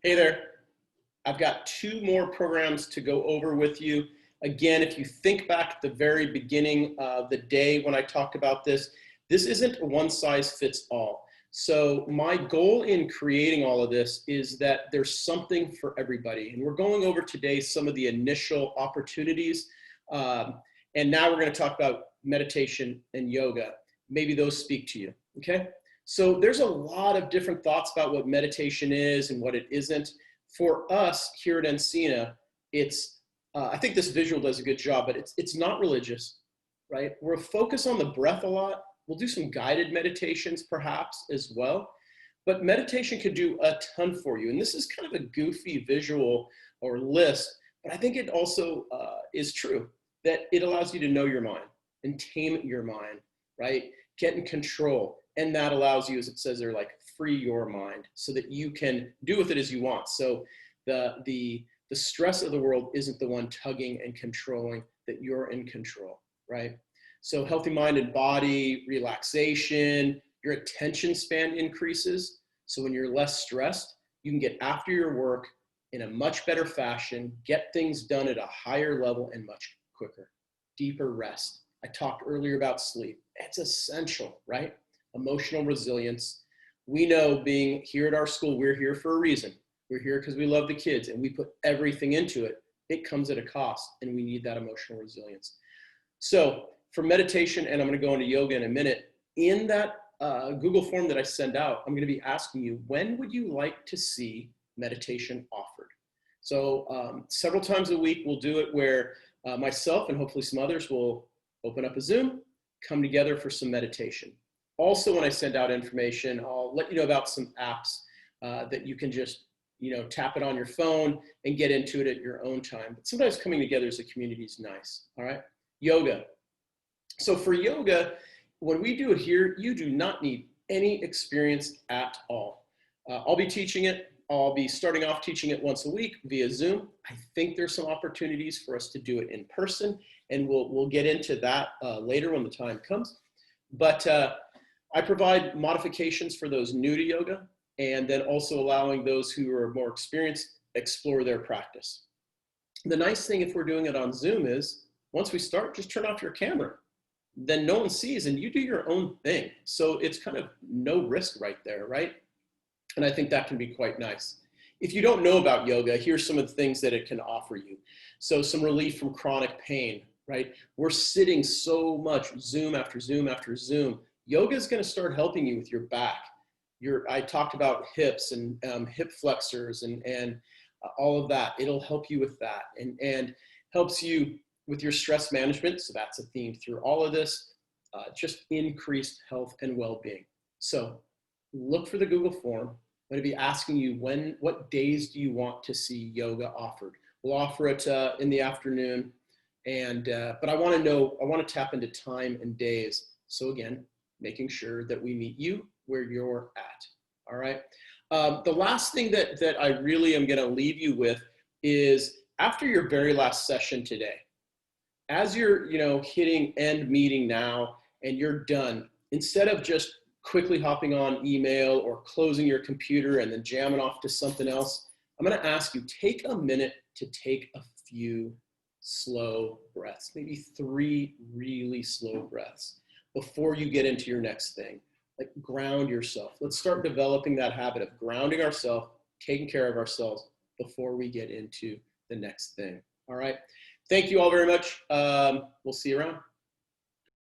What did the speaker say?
Hey there. I've got two more programs to go over with you. Again, if you think back at the very beginning of the day when I talked about this, this isn't a one size fits all. So my goal in creating all of this is that there's something for everybody. And we're going over today some of the initial opportunities. And now we're going to talk about meditation and yoga. Maybe those speak to you, okay? So there's a lot of different thoughts about what meditation is and what it isn't. For us here at Encina, it's, I think this visual does a good job, but it's not religious, right? We're focused on the breath a lot. We'll do some guided meditations perhaps as well, but meditation could do a ton for you. And this is kind of a goofy visual or list, but I think it also is true that it allows you to know your mind and tame your mind, right? Get in control. And that allows you, as it says there, like free your mind so that you can do with it as you want. So the stress of the world isn't the one tugging and controlling, that you're in control, right? So healthy mind and body, relaxation, your attention span increases. So when you're less stressed, you can get after your work in a much better fashion, get things done at a higher level and much quicker. Deeper rest. I talked earlier about sleep. It's essential, right? Emotional resilience. We know, being here at our school, we're here for a reason. We're here because we love the kids and we put everything into it. It comes at a cost and we need that emotional resilience. So for meditation, and I'm going to go into yoga in a minute, in that Google form that I send out, I'm going to be asking you, when would you like to see meditation offered? So several times a week, we'll do it where myself and hopefully some others will open up a Zoom, come together for some meditation. Also, when I send out information, I'll let you know about some apps that you can just, tap it on your phone and get into it at your own time. But sometimes coming together as a community is nice, all right? Yoga. So for yoga, when we do it here, you do not need any experience at all. I'll be teaching it. I'll be starting off teaching it once a week via Zoom. I think there's some opportunities for us to do it in person, and we'll get into that later when the time comes. But I provide modifications for those new to yoga, and then also allowing those who are more experienced explore their practice. The nice thing if we're doing it on Zoom is once we start, just turn off your camera. Then no one sees and you do your own thing. So it's kind of no risk right there, right? And I think that can be quite nice. If you don't know about yoga, here's some of the things that it can offer you. So some relief from chronic pain, right? We're sitting so much, Zoom after Zoom after Zoom. Yoga is going to start helping you with your back. I talked about hips and hip flexors and all of that. It'll help you with that and helps you with your stress management. So that's a theme through all of this, just increased health and well-being. So look for the Google form. I'm going to be asking you what days do you want to see yoga offered? We'll offer it in the afternoon. But I want to tap into time and days. So again, making sure that we meet you where you're at. All right. The last thing that I really am going to leave you with is after your very last session today, as you're hitting end meeting now and you're done, instead of just quickly hopping on email or closing your computer and then jamming off to something else, I'm going to ask you, take a minute to take a few slow breaths, maybe 3 really slow breaths before you get into your next thing. Like ground yourself. Let's start developing that habit of grounding ourselves, taking care of ourselves before we get into the next thing. All right. Thank you all very much. We'll see you around.